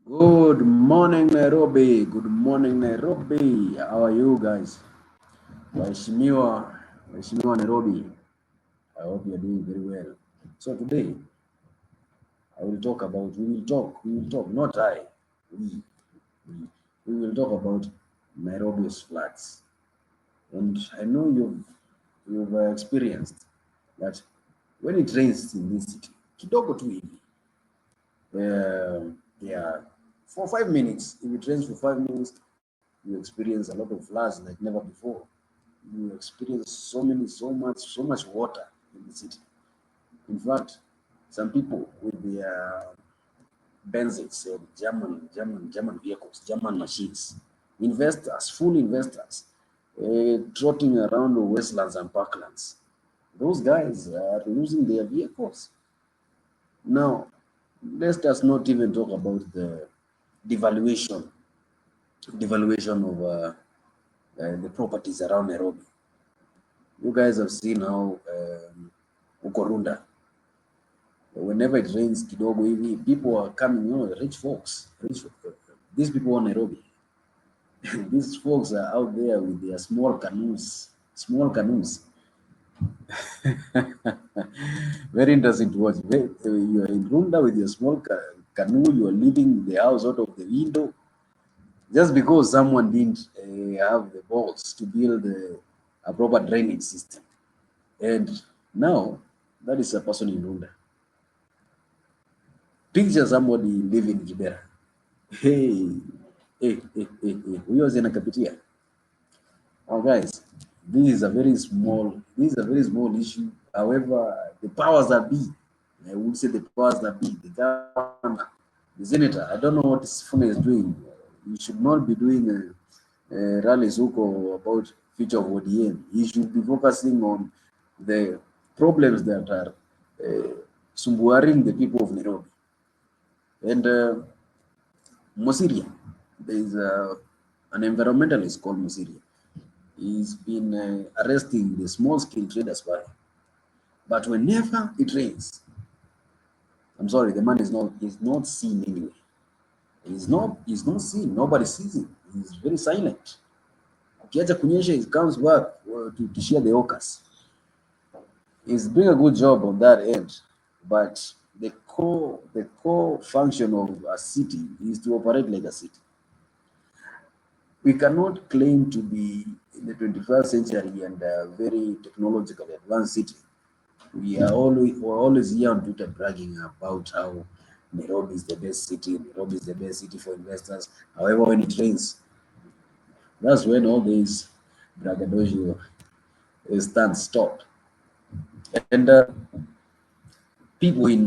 Good morning, Nairobi. Good morning, Nairobi. How are you guys? Waheshimiwa Nairobi. I hope you're doing very well. So today, we will talk, not I, we, we, we will talk about Nairobi's floods. And I know you've experienced that when it rains in this city, kidogo tu hivi, yeah, for 5 minutes, if it rains for 5 minutes, you experience a lot of floods like never before. You experience so much water in the city. In fact, some people with their Benzes, German vehicles, German machines, investors, full investors, trotting around the wastelands and parklands. Those guys are losing their vehicles. Now, let us not even talk about the devaluation, devaluation of the properties around Nairobi. You guys have seen how Ukorunda, whenever it rains kidogo hivi, people are coming, rich folks, these people in Nairobi, these folks are out there with their small canoes. Very interesting to watch. You are in Runda with your small canoe, you are leaving the house out of the window, just because someone didn't have the balls to build a proper drainage system. And now, that is a person in Runda. Picture somebody living in Kibera. Hey, huyo zinakapitia. Now guys, this is a very small issue. However, the powers that be, I would say the powers that be, the governor, the senator, I don't know what Sifuna is doing. He should not be doing rallies about future of ODM. He should be focusing on the problems that are sumbuaring the people of Nairobi. And Mosiria, there is an environmentalist called Mosiria. He's been arresting the small-scale traders by. But whenever it rains, I'm sorry, the man is not seen anyway. He's not seen. Nobody sees him. He's very silent. Akiacha kunyesha, he comes back to share the okas. He's doing a good job on that end, but the core function of a city is to operate like a city. We cannot claim to be in the 21st century and a very technologically advanced city. We're always here on Twitter bragging about how Nairobi is the best city, Nairobi is the best city for investors. However, when it rains, that's when all these braggadocio stand stopped. And people in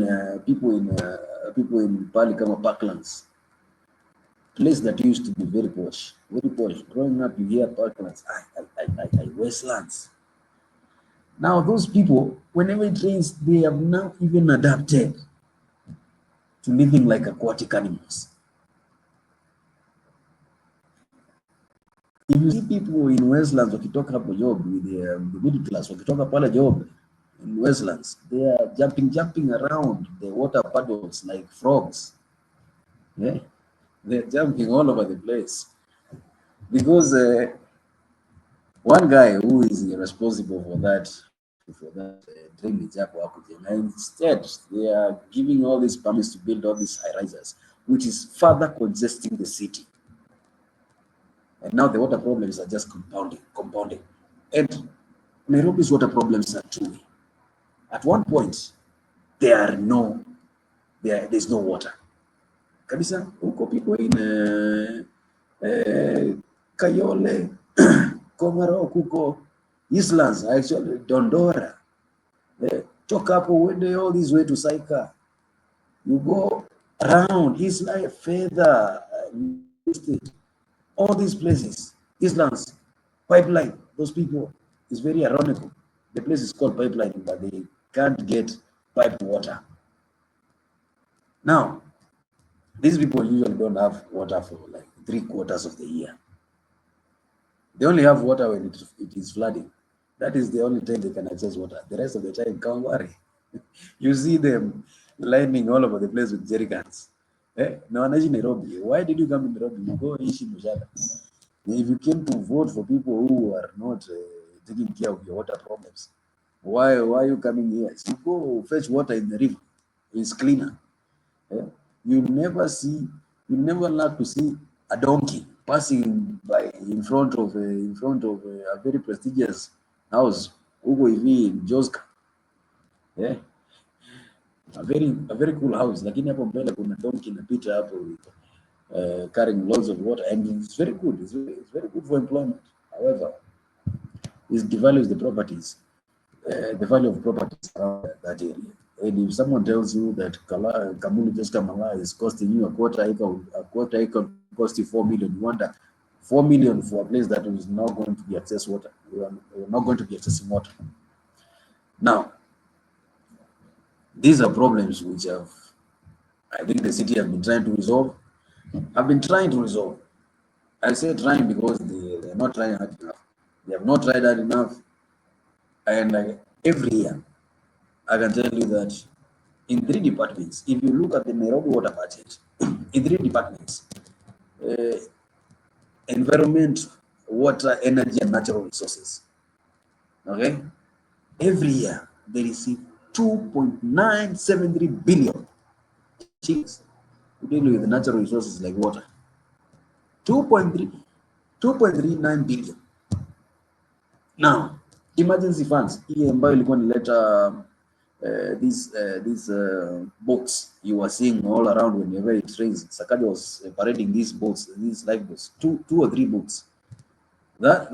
Pali kama Parklands, place that used to be very posh, very posh. Growing up, you hear Parklands, Westlands. Now, those people, whenever it rains, they have now even adapted to living like aquatic animals. If you see people in Westlands wakitoka hapo job with the middle class, wakitoka pale job in Westlands, they are jumping around the water puddles like frogs. Yeah, they're jumping all over the place because one guy who is responsible for that drainage hapo hakujenga. Instead, they are giving all these permits to build all these high risers, which is further congesting the city. And now the water problems are just compounding. And Nairobi's water problems are two-way. At one point, there's no water. Kabisa, huko people in Kayole, Komaro, Kuko, Islands, actually Dondora, toka hapo uende all this way to Saika. You go around Island, Feather, all these places, Islands, Pipeline, those people, it's very ironical. The place is called Pipeline, but they can't get piped water. Now, these people usually don't have water for like 3/4 of the year. They only have water when it is flooding. That is the only time they can access water. The rest of the time, can't worry. You see them lining all over the place with jerry cans. Na wanaishi Nairobi. Why did you come to Nairobi? You go ishi Mshaka. If you came to vote for people who are not taking care of your water problems, why are you coming here? So go fetch water in the river. It's cleaner. Eh? You never see, you never like to see a donkey passing by in front of a very prestigious house. Huko hivi in Joska. Yeah. A very cool house. Lakini hapo mbele kuna donkey inapita hapo carrying loads of water, and it's very good. It's very good for employment. However, it devalues the properties, the value of properties around that area. And if someone tells you that Kamulu just Kamala is costing you a quarter acre cost you 4 million, you wonder 4 million for a place that is not going to be access water. We're not going to be accessing water. Now, these are problems which I think the city have been trying to resolve. I've been trying to resolve. I say trying because they're not trying hard enough. They have not tried hard enough. And every year, I can tell you that in 3 departments, if you look at the Nairobi water budget, in 3 departments, uh, environment, water, energy, and natural resources, okay? Every year, they receive 2.973 billion shillings to deal with the natural resources like water. 2.39 billion. Now, emergency funds, hii ambayo ilikuwa nileta these boats you were seeing all around whenever it rains. Sakaja was parading these boats, these life boats, two or three boats. That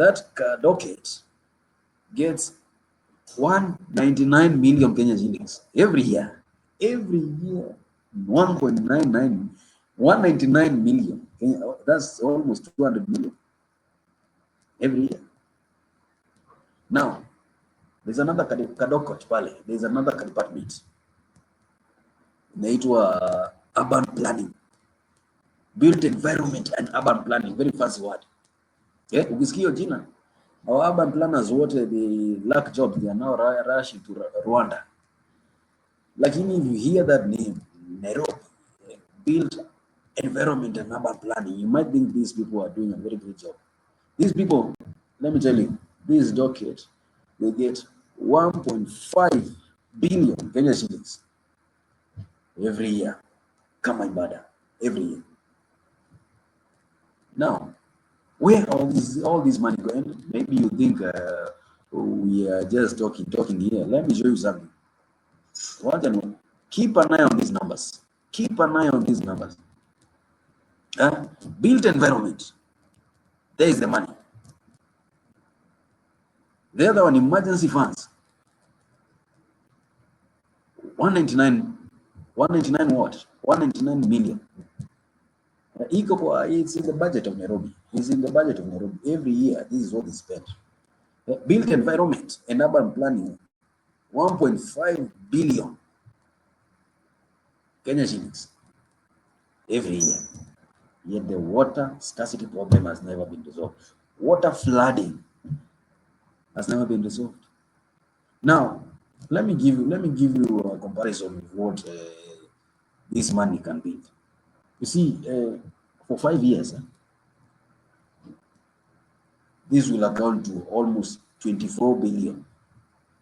docket gets 199 million Kenya shillings every year. Every year, 199 million. That's almost 200 million every year. Now, there's another kadokot pale. There's another department. Inaitwa urban planning. Built environment and urban planning. Very fancy word. Yeah, ukisikia jina. Our urban planners wote, they lack jobs. They are now rushing to Rwanda. Lakini if you hear that name, Nairobi, built environment and urban planning, you might think these people are doing a very good job. These people, let me tell you, this docket, they get 1.5 billion Kenya shillings every year. Kama ibada, every year. Now, where all this money going? Maybe you think we are just talking here. Let me show you something. Keep an eye on these numbers. Keep an eye on these numbers. Built environment. There is the money. The other one, emergency funds. 199 what? 199 million. It's in the budget of Nairobi. It's in the budget of Nairobi. Every year, this is what is spent. Built environment and urban planning, 1.5 billion Kenya shillings every year. Yet the water scarcity problem has never been resolved. Water flooding has never been resolved. Now, let me give you a comparison of what this money can be. You see, for 5 years, this will account to almost 24 billion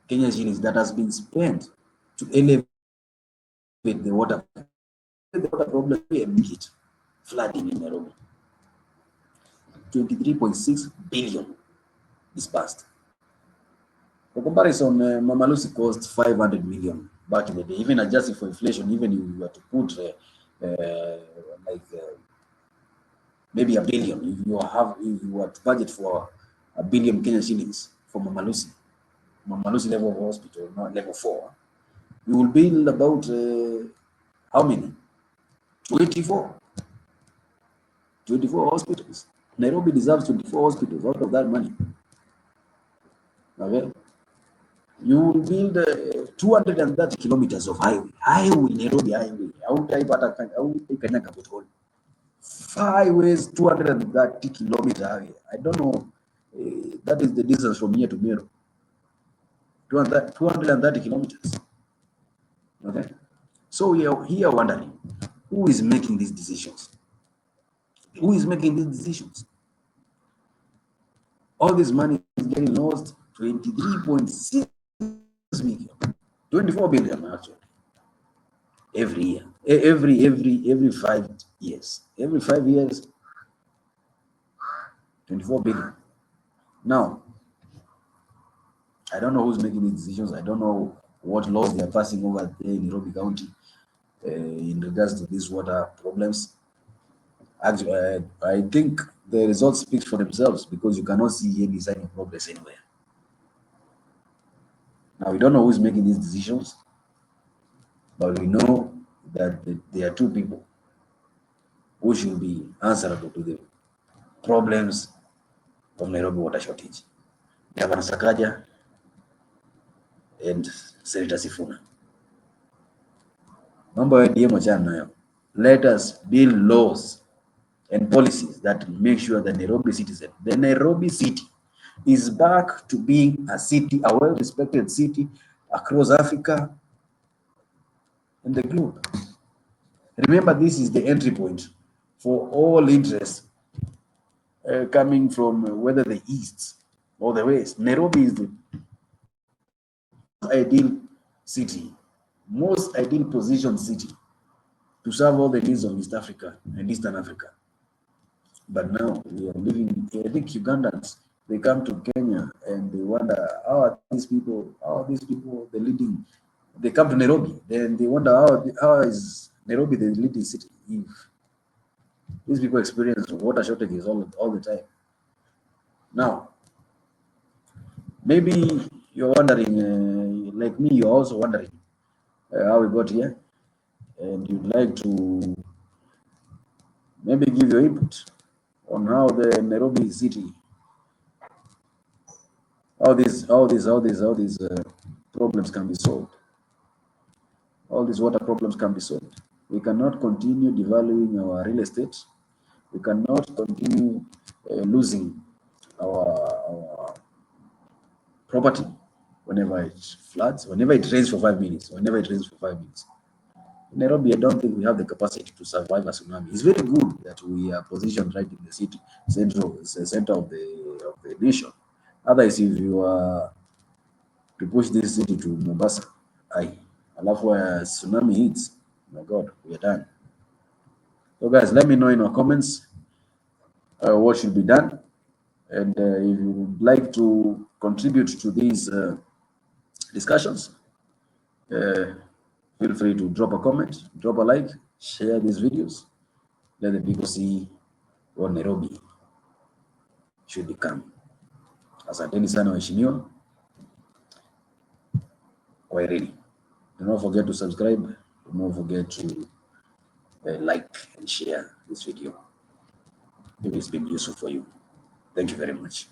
Kenya shillings that has been spent to elevate the water problem immediate flooding in Nairobi. 23.6 billion disbursed. For comparison, Mama Lucy cost 500 million back in the day. Even adjusting for inflation, even if you were to put maybe a billion, if you were to budget for a billion Kenya shillings for Mama Lucy level of hospital, not level 4, you will build about how many? 24 hospitals. Nairobi deserves 24 hospitals out of that money. Okay. You will build 230 kilometers of highway, Nairobi highway. Highways, 230 kilometers highway. I don't know. That is the distance from here to Meru. 230 kilometers. Okay. So we are here wondering, Who is making these decisions? Who is making these decisions? All this money is getting lost, 23.6 million, 24 billion actually, every year, every 5 years. Every 5 years, 24 billion. Now, I don't know who's making these decisions. I don't know what laws they are passing over there in Nairobi County in regards to these water problems. Actually, I think the results speak for themselves because you cannot see any sign of progress anywhere. Now, we don't know who's making these decisions, but we know that there are two people who should be answerable to the problems of Nairobi water shortage: Governor Sakaja and Senator Sifuna. Mambo ya DM wachana nayo. Let us build laws and policies that make sure that the Nairobi city is back to being a city, a well-respected city across Africa and the globe. Remember, this is the entry point for all interests coming from whether the east or the west. Nairobi is the ideal city, most ideal positioned city to serve all the needs of East Africa and Eastern Africa. But now we are living, I think Ugandans, they come to Kenya and they wonder, how are these people, the leading, they come to Nairobi, then they wonder, how is Nairobi the leading city if these people experience water shortages all the time. Now, maybe you're wondering, like me, you're also wondering how we got here, and you'd like to maybe give your input on how the Nairobi city, how these problems can be solved. All these water problems can be solved. We cannot continue devaluing our real estate. We cannot continue losing our property whenever it floods, whenever it rains for 5 minutes, In Nairobi, I don't think we have the capacity to survive a tsunami. It's very good that we are positioned right in the city, center of the nation. Otherwise, if you are to push this city to Mombasa, alafu tsunami hits, my God, we are done. So guys, let me know in our comments what should be done. And if you would like to contribute to these discussions, feel free to drop a comment, drop a like, share these videos. Let the people see what Nairobi should become. Asanteni sana waheshimiwa. Kwaherini. Do not forget to subscribe. Do not forget to like and share this video if it's been useful for you. Thank you very much.